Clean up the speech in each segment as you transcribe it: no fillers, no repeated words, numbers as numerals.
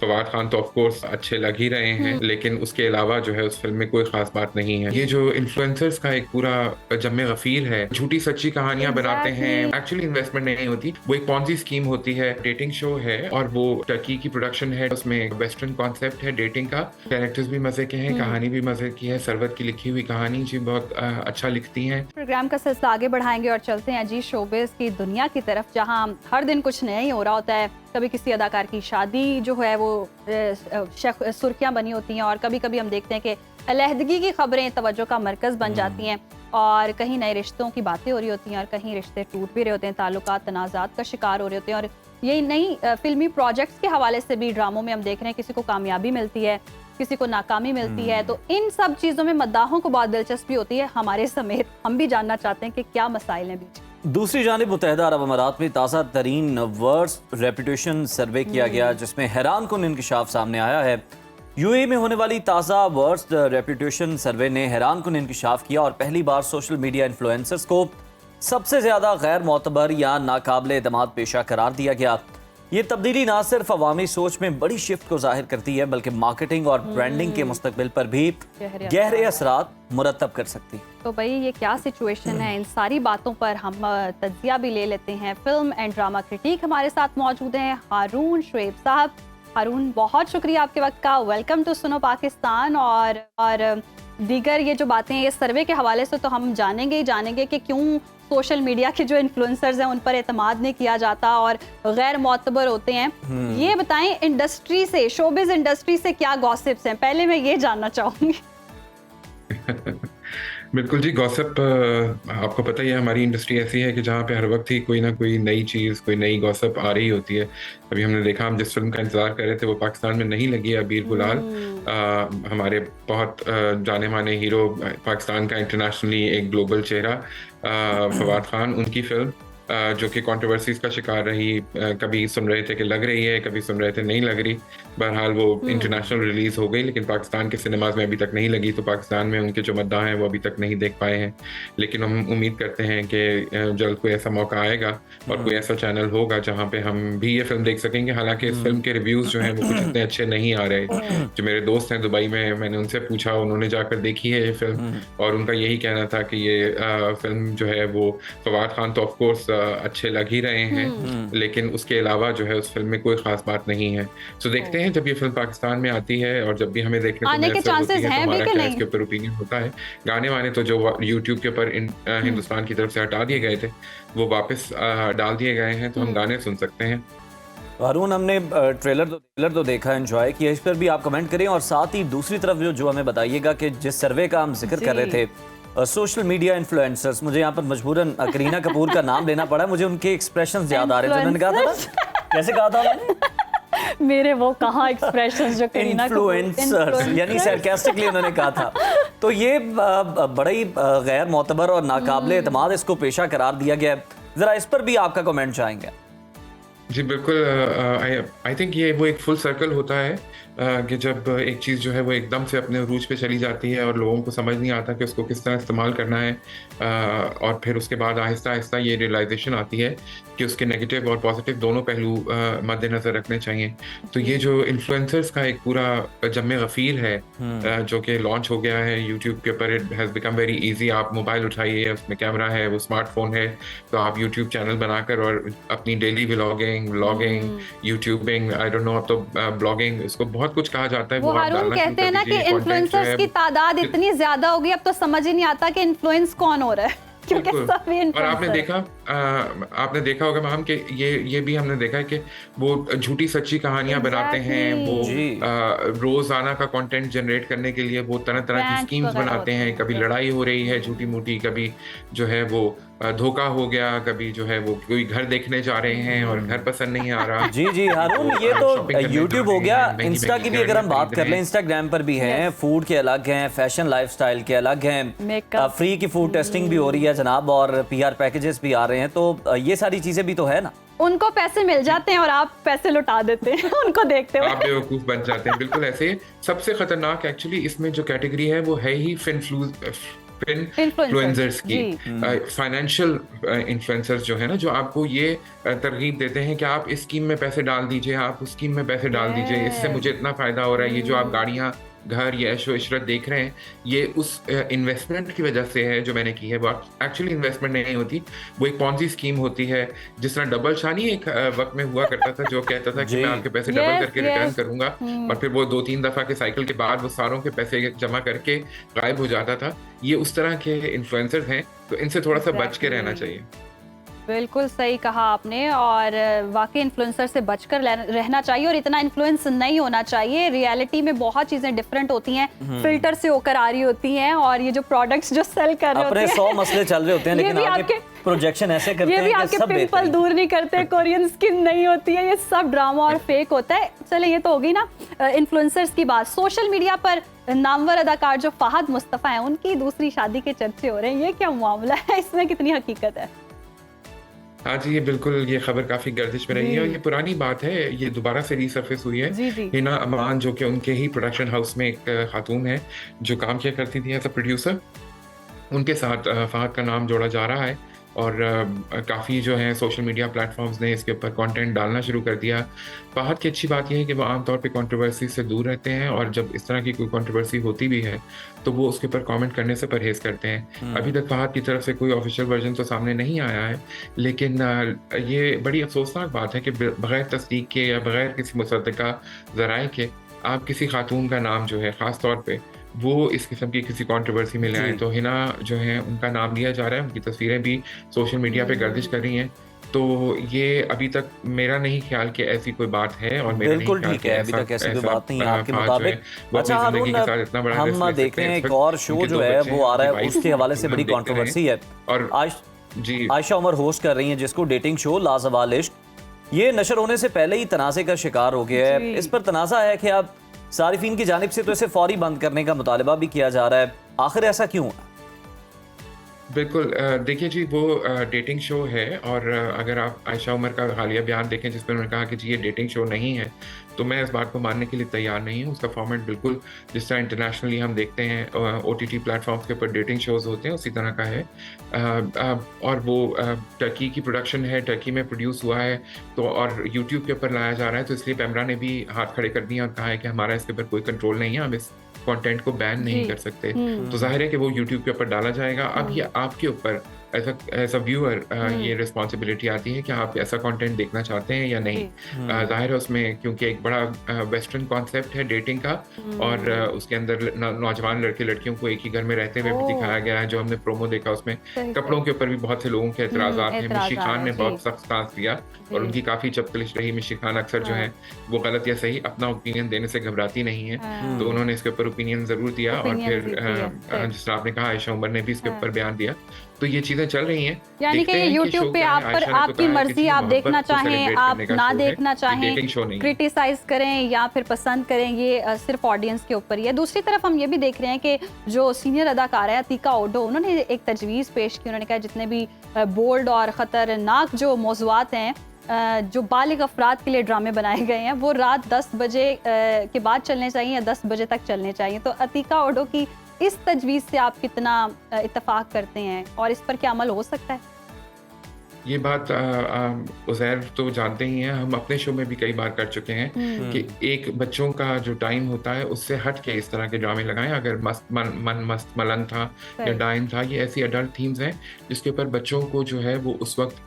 फवाद खान तो of course अच्छे लग ही रहे हैं, लेकिन उसके अलावा जो है उस फिल्म में कोई खास बात नहीं है। ये जो इन्फ्लुएंसर्स का एक पूरा जम्मे गफीर है, झूठी सच्ची कहानियां बनाते हैं। एक्चुअली इन्वेस्टमेंट नहीं होती, वो एक पॉन्जी स्कीम होती है। डेटिंग शो है और वो टर्की की प्रोडक्शन है, उसमें वेस्टर्न कॉन्सेप्ट है डेटिंग का। कैरेक्टर्स भी मजे के हैं, कहानी भी मजे की है। सरवत की लिखी हुई कहानी जी बहुत अच्छा लिखती है। प्रोग्राम का सिलसिला आगे बढ़ाएंगे और चलते हैं जी शोबिज़ की दुनिया की तरफ, जहां हर दिन कुछ नया ही हो रहा होता है। कभी किसी अदाकार की शादी जो है वो सुर्खियां बनी होती हैं, और कभी कभी हम देखते हैं कि अलहदगी की खबरें तवज्जो का मरकज़ बन जाती हैं, और कहीं नए रिश्तों की बातें हो रही होती हैं और कहीं रिश्ते टूट भी रहे होते हैं, ताल्लुकात तनाज़ात का शिकार हो रहे होते हैं। और यही नई फिल्मी प्रोजेक्ट्स के हवाले से भी ड्रामों में हम देख रहे हैं, किसी को कामयाबी मिलती है, किसी को नाकामी मिलती है। तो इन सब चीज़ों में मद्दाहों को बहुत दिलचस्पी होती है, हमारे समेत। हम भी जानना चाहते हैं कि क्या मसाइल हैं बीच। दूसरी जानिब मुत्तहिदा अरब अमारात में ताज़ा तरीन वर्स्ट रेपुटेशन सर्वे किया गया, जिसमें हैरान कुन इंकशाफ सामने आया है। यूएई में होने वाली ताज़ा वर्स्ट रेपुटेशन सर्वे ने हैरान कुन इंकशाफ किया और पहली बार सोशल मीडिया इन्फ्लुएंसर्स को सबसे ज़्यादा गैर मोतबर या नाकाबिल एतमाद पेशा करार दिया गया। ये तब्दीली ना सिर्फ अवामी सोच में बड़ी शिफ्ट को जाहिर करती है, बल्कि मार्केटिंग और ब्रांडिंग के मुस्तकबिल पर भी गहरे असरात मुरतब कर सकती है। तो भाई ये क्या सिचुएशन है, इन सारी बातों पर हम तज्जिया भी ले लेते हैं। फिल्म एंड ड्रामा क्रिटिक हमारे साथ मौजूद हैं हारून शुएब साहब। हारून, बहुत शुक्रिया आपके वक्त का। वेलकम टू सुनो पाकिस्तान। और दीगर ये जो बातें हैं, ये सर्वे के हवाले से तो हम जानेंगे कि क्यों सोशल मीडिया के जो इन्फ्लुएंसर्स हैं उन पर एतमाद नहीं किया जाता और गैर मोतबर होते हैं। ये बताएं, इंडस्ट्री से, शोबिज़ इंडस्ट्री से क्या गॉसिप्स हैं? पहले मैं ये जानना चाहूंगी। बिल्कुल जी, गॉसिप आपको पता ही है, हमारी इंडस्ट्री ऐसी है कि जहाँ पे हर वक्त ही कोई ना कोई नई चीज़, कोई नई गॉसिप आ रही होती है। अभी हमने देखा, हम जिस फिल्म का इंतजार कर रहे थे वो पाकिस्तान में नहीं लगी, अबीर गुलाल। हमारे बहुत जाने माने हीरो, पाकिस्तान का इंटरनेशनली एक ग्लोबल चेहरा फवाद खान, उनकी फिल्म जो कि कंट्रोवर्सीज का शिकार रही। कभी सुन रहे थे कि लग रही है, कभी सुन रहे थे नहीं लग रही। बहरहाल वो इंटरनेशनल रिलीज हो गई, लेकिन पाकिस्तान के सिनेमाज में अभी तक नहीं लगी। तो पाकिस्तान में उनके जो मद्दाह हैं वो अभी तक नहीं देख पाए हैं, लेकिन हम उम्मीद करते हैं कि जल्द कोई ऐसा मौका आएगा और कोई ऐसा चैनल होगा जहाँ पे हम भी ये फिल्म देख सकेंगे। हालांकि इस फिल्म के रिव्यूज जो हैं वो कुछ इतने अच्छे नहीं आ रहे। जो मेरे दोस्त हैं दुबई में, मैंने उनसे पूछा, उन्होंने जाकर देखी है ये फिल्म, और उनका यही कहना था कि ये फिल्म जो है वो, फवाद खान तो ऑफकोर्स अच्छे लग ही रहे हैं, लेकिन उसके अलावा जो है उस फिल्म में कोई खास बात नहीं है। तो देखते हैं जब ये फिल्म पाकिस्तान में आती है, और जब भी हमें देखने को आने के चांसेस हैं भी कि नहीं? इसके ऊपर ओपिनियन होता है। गाने वाने तो जो यूट्यूब के ऊपर हिंदुस्तान की तरफ से हटा दिए गए थे वो वापस डाल दिए गए हैं, तो हम गाने सुन सकते हैं। हारून, हमने ट्रेलर तो देखा, एंजॉय किया, इस पर भी आप कमेंट करें। और साथ ही दूसरी तरफ जो हमें बताइएगा कि जिस सर्वे का हम जिक्र कर रहे थे, सोशल मीडिया इन्फ्लुएंसर्स, मुझे यहाँ पर मजबूरन करीना कपूर का नाम लेना पड़ा, मुझे उनके एक्सप्रेशंस याद आ रहे थे। उन्होंने कहा था ना, कैसे कहा था उन्होंने? मेरे वो कहाँ एक्सप्रेशंस जो करीना इन्फ्लुएंसर्स, यानी सरकास्टिकली उन्होंने कहा था। तो ये बड़ा ही गैर मोतबर और नाकाबिल एतमाद इसको पेशा करार दिया गया है। जरा इस पर भी आपका कमेंट चाहेंगे। जी बिल्कुल, आई थिंक ये वो एक फुल सर्कल होता है कि जब एक चीज़ जो है वो एकदम से अपने उरूज पे चली जाती है और लोगों को समझ नहीं आता कि उसको किस तरह इस्तेमाल करना है, और फिर उसके बाद आहिस्ता आहिस्ता ये रियलाइजेशन आती है कि उसके नेगेटिव और पॉजिटिव दोनों पहलू मद्देनज़र रखने चाहिए। तो ये जो इन्फ्लुएंसर्स का एक पूरा जम्मे गफीर है जो कि लॉन्च हो गया है यूट्यूब के ऊपर, it has become very easy. आप मोबाइल उठाइए, उसमें कैमरा है, वो स्मार्टफोन है, तो आप यूट्यूब चैनल बनाकर और अपनी daily vlogging, YouTubing, I don't know, अब तो ब्लॉगिंग, इसको बहुत कुछ कहा जाता है। वो हारून कहते हैं ना कि इन्फ्लुएंसर्स की तादाद इतनी ज्यादा होगी, अब तो समझ ही नहीं आता कि इन्फ्लुएंस कौन हो रहा है, क्योंकि सभी और आपने देखा होगा मैम कि ये भी हमने देखा है कि वो झूठी सच्ची कहानियां बनाते हैं। वो रोजाना का कंटेंट जनरेट करने के लिए वो तरह तरह की स्कीम्स बनाते हैं। कभी लड़ाई हो रही है झूठी मूठी, कभी जो है वो धोखा हो गया, कभी जो है वो कोई घर देखने जा रहे हैं और घर पसंद नहीं आ रहा। जी हारून, ये तो यूट्यूब हो गया। इंस्टा की भी अगर हम बात कर लें, इंस्टाग्राम पर भी हैं, फूड के अलग हैं, फैशन लाइफस्टाइल के अलग हैं, फ्री की फूड टेस्टिंग भी हो रही है जनाब, और पीआर पैकेजेस भी आ रहे हैं। तो ये सारी चीजें भी तो है ना। उनको पैसे मिल जाते हैं और आप पैसे लुटा देते हैं उनको देखते हुए। आप बेवकूफ बन जाते हैं। बिल्कुल ऐसे। सबसे खतरनाक एक्चुअली इसमें जो कैटेगरी है वो है ही इन्फ्लुएंसर्स की, फाइनेंशियल इन्फ्लुएंसर्स जो है ना, जो आपको ये तरगीब देते हैं कि आप इस स्कीम में पैसे डाल दीजिए, आप उस स्कीम में पैसे डाल दीजिए, इससे मुझे इतना फायदा हो रहा है, ये जो आप गाड़ियाँ, घर, ये ऐशो इशरत देख रहे हैं, ये उस इन्वेस्टमेंट की वजह से है जो मैंने की है। वो एक्चुअली इन्वेस्टमेंट नहीं होती, वो एक पॉन्जी स्कीम होती है। जिस तरह डबल शानी एक वक्त में हुआ करता था, जो कहता था कि मैं आपके पैसे डबल करके रिटर्न करूंगा, और फिर वो 2-3 दफा के साइकिल के बाद वो सारों के पैसे जमा करके गायब हो जाता था। ये उस तरह के इन्फ्लुएंसर्स हैं, तो इनसे थोड़ा सा बच के रहना चाहिए। बिल्कुल सही कहा आपने, और वाकई इन्फ्लुएंसर से बचकर रहना चाहिए और इतना इन्फ्लुएंस नहीं होना चाहिए। रियलिटी में बहुत चीजें डिफरेंट होती हैं, फिल्टर से होकर आ रही होती हैं, और ये जो प्रोडक्ट्स जो सेल कर रहे होते हैं, 100 मसले चल रहे होते हैं, लेकिन आपके प्रोजेक्शन ऐसे करते हैं, ये भी आपके पिंपल दूर नहीं करते, कोरियन स्किन नहीं होती है, ये सब ड्रामा और फेक होता है। चले, ये तो होगी ना इन्फ्लुएंसर्स की बात। सोशल मीडिया पर नामवर अदाकार जो फहद मुस्तफा हैं, उनकी दूसरी शादी के चर्चे हो रहे हैं, ये क्या मामला है, इसमें कितनी हकीकत है? हाँ जी, ये बिल्कुल, ये खबर काफी गर्दिश में रही है, और ये पुरानी बात है, ये दोबारा से रीसर्फेस हुई है। हिना अमान, जो कि उनके ही प्रोडक्शन हाउस में एक खातून है जो काम किया करती थी एज अ प्रोड्यूसर, उनके साथ फहद का नाम जोड़ा जा रहा है, और काफ़ी जो है सोशल मीडिया प्लेटफॉर्म्स ने इसके ऊपर कंटेंट डालना शुरू कर दिया। फहद की अच्छी बात यह है कि वो आमतौर पे कंट्रोवर्सी से दूर रहते हैं, और जब इस तरह की कोई कंट्रोवर्सी होती भी है तो वो उसके ऊपर कमेंट करने से परहेज़ करते हैं। अभी तक फहद की तरफ से कोई ऑफिशियल वर्जन तो सामने नहीं आया है, लेकिन ये बड़ी अफसोसनाक बात है कि बग़ैर तस्दीक के या बग़ैर किसी मुसद्दिक़ा ज़राए के आप किसी खातून का नाम जो है, ख़ास तौर पे वो इस किस्म की किसी कंट्रोवर्सी में ले आए। तो हिना जो है, उनका नाम लिया जा रहा है, उनकी तस्वीरें भी सोशल मीडिया पे गर्दिश कर रही हैं। तो ये अभी तक मेरा नहीं ख्याल कि ऐसी कोई बात है, और मेरा बिल्कुल ठीक है, अभी तक ऐसी कोई बात नहीं है आपके मुताबिक। अच्छा हारून, हम देख रहे हैं एक और शो जो है वो आ रहा है, उसके हवाले से बड़ी कंट्रोवर्सी है, और आयशा उमर होस्ट कर रही हैं, जिसको डेटिंग शो लाजवाल इश्क, ये नशर होने से पहले ही तनाज़े का शिकार हो गया है। इस पर तनाज़ा है कि अब सारिफीन की जानिब से तो इसे फौरी बंद करने का मुतालबा भी किया जा रहा है, आखिर ऐसा क्यों है? बिल्कुल, देखिए जी, वो डेटिंग शो है, और अगर आप आयशा उमर का हालिया बयान देखें जिसमें उन्होंने कहा कि जी ये डेटिंग शो नहीं है, तो मैं इस बात को मानने के लिए तैयार नहीं हूँ। उसका फॉर्मेट बिल्कुल जिस तरह इंटरनेशनली हम देखते हैं OTT प्लेटफॉर्म्स के ऊपर डेटिंग शोज होते हैं, उसी तरह का है। और वो टर्की की प्रोडक्शन है, टर्की में प्रोड्यूस हुआ है, तो और यूट्यूब के ऊपर लाया जा रहा है, तो इसलिए पैमरा ने भी हाथ खड़े कर दिए और कहा है कि हमारा इसके ऊपर कोई कंट्रोल नहीं है, हम इस कंटेंट को बैन नहीं कर सकते। तो जाहिर है कि वो यूट्यूब के ऊपर डाला जाएगा। अब ये आपके ऊपर एज अ व्यूअर ये रिस्पॉन्सिबिलिटी आती है कि आप ऐसा कंटेंट देखना चाहते हैं या नहीं। जाहिर है उसमें, क्योंकि एक बड़ा वेस्टर्न कॉन्सेप्ट है डेटिंग का, और उसके अंदर नौजवान लड़के लड़कियों को एक ही घर में रहते हुए भी दिखाया गया है। जो हमने प्रोमो देखा उसमें कपड़ों के ऊपर भी बहुत से लोगों के एतराज़ात हैं। मिशी खान ने बहुत सख्त स्टांस लिया, और उनकी काफ़ी चपकलिश रही। मिशी खान अक्सर जो है वो गलत या सही अपना ओपिनियन देने से घबराती नहीं है, तो उन्होंने इसके ऊपर ओपिनियन ज़रूर दिया, और फिर जिस तरह आपने कहा आयशा उमर ने भी इसके ऊपर बयान दिया। तो ये चीजें चल रही हैं, यानी कि YouTube पे आप पर आपकी मर्जी, आप देखना चाहें, आप ना देखना चाहें, क्रिटिसाइज करें या फिर पसंद करें, ये सिर्फ ऑडियंस के ऊपर ही है। दूसरी तरफ हम ये भी देख रहे हैं कि जो सीनियर अदाकार है अतीका ओडो, उन्होंने एक तजवीज़ पेश की। उन्होंने कहा जितने भी बोल्ड और ख़तरनाक जो मौज़ूआत हैं, जो बालिग अफराद के लिए ड्रामे बनाए गए हैं, वो रात 10 बजे के बाद चलने चाहिए या 10 बजे तक चलने चाहिए। तो अतीका ओडो की इस तजवीज़ से आप कितना इत्तफाक करते हैं, और इस पर क्या अमल हो सकता है? ये बात उज़ैर तो जानते ही हैं, हम अपने शो में भी कई बार कर चुके हैं कि एक बच्चों का जो टाइम होता है उससे हट के इस तरह के ड्रामे लगाएं। अगर मस्त मलन था या डाइन था, ये ऐसी अडल्ट थीम्स हैं जिसके ऊपर बच्चों को जो है वो उस वक्त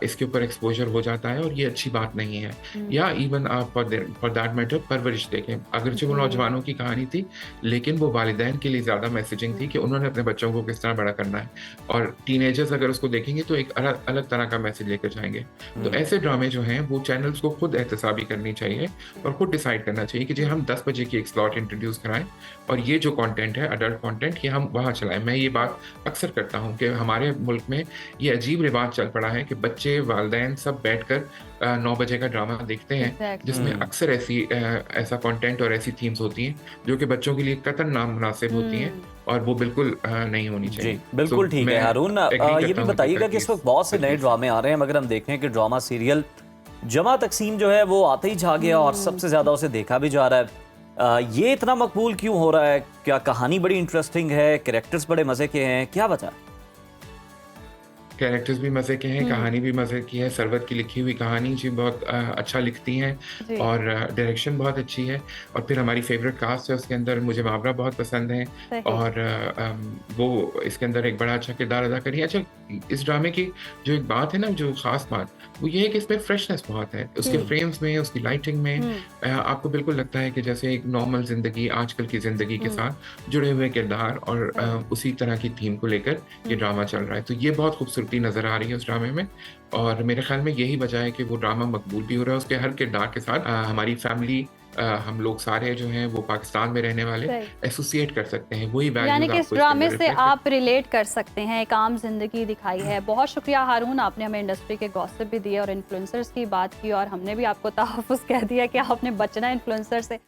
इसके ऊपर एक्सपोजर हो जाता है, और ये अच्छी बात नहीं है। या इवन आप फॉर दैट मैटर परवरिश देखें, अगरचे वो नौजवानों की कहानी थी, लेकिन वो वालिदैन के लिए ज़्यादा मैसेजिंग थी कि उन्होंने अपने बच्चों को किस तरह बड़ा करना है, और टीनेजर्स अगर उसको देखेंगे तो एक अलग तरह का मैसेज लेकर जाएंगे। तो ऐसे ड्रामे जो हैं वो चैनल्स को खुद एहतसाबी करनी चाहिए, और खुद डिसाइड करना चाहिए कि जी हम 10 बजे की एक स्लॉट इंट्रोड्यूस कराएं, और ये जो कंटेंट है अडल्ट कंटेंट, ये हम वहाँ चलाएं। मैं ये बात अक्सर करता हूँ कि हमारे मुल्क में ये अजीब रिवाज चल पड़ा है कि बच्चे, वालिदैन सब बैठकर 9 बजे का ड्रामा देखते हैं, जिसमें अक्सर ऐसा कंटेंट और ऐसी थीम्स होती हैं जो कि बच्चों के लिए कतई नामुनासिब होती हैं, और वो बिल्कुल नहीं होनी चाहिए। बिल्कुल ठीक है हारून, ये भी बताइएगा कि इस वक्त बहुत से नए ड्रामे आ रहे हैं, मगर हम देख रहे हैं कि ड्रामा सीरियल जमा तकसीम जो है वो आते ही छा गया, और सबसे ज्यादा उसे देखा भी जा रहा है। ये इतना मकबूल क्यों हो रहा है? क्या कहानी बड़ी इंटरेस्टिंग है, कैरेक्टर्स बड़े मजे के हैं, क्या वजह? कैरेक्टर्स भी मज़े के हैं, कहानी भी मज़े की है। सरवत की लिखी हुई कहानी जी बहुत अच्छा लिखती हैं जी। और डायरेक्शन बहुत अच्छी है। और फिर हमारी फेवरेट कास्ट है उसके अंदर, मुझे मावरा बहुत पसंद है सही। और वो इसके अंदर एक बड़ा अच्छा किरदार अदा करी है। अच्छा, इस ड्रामे की जो एक बात है ना, जो ख़ास बात, वो ये है कि इसमें फ्रेशनेस बहुत है। उसके फ्रेम्स में, उसकी लाइटिंग में आपको बिल्कुल लगता है कि जैसे एक नॉर्मल ज़िंदगी, आजकल की ज़िंदगी के साथ जुड़े हुए किरदार और उसी तरह की थीम को लेकर ये ड्रामा चल रहा है। तो ये बहुत खूबसूरती नज़र आ रही है उस ड्रामे में और मेरे ख़्याल में यही वजह है कि वो ड्रामा मकबूल भी हो रहा है। उसके हर किरदार के साथ हमारी फैमिली, हम लोग सारे जो हैं वो पाकिस्तान में रहने वाले सही। एसोसिएट कर सकते हैं। वही यानी वैल्यूज़ कि इस आपको इसके ड्रामे अंदर से रिफ्लेक्ट आप रिलेट कर सकते हैं, एक आम जिंदगी दिखाई है। बहुत शुक्रिया हारून, आपने हमें इंडस्ट्री के गॉसिप भी दिए और इन्फ्लुएंसर्स की बात की और हमने भी आपको तहफ़्फ़ुज़ कह दिया कि आपने बचना है इन्फ्लुएंसर से।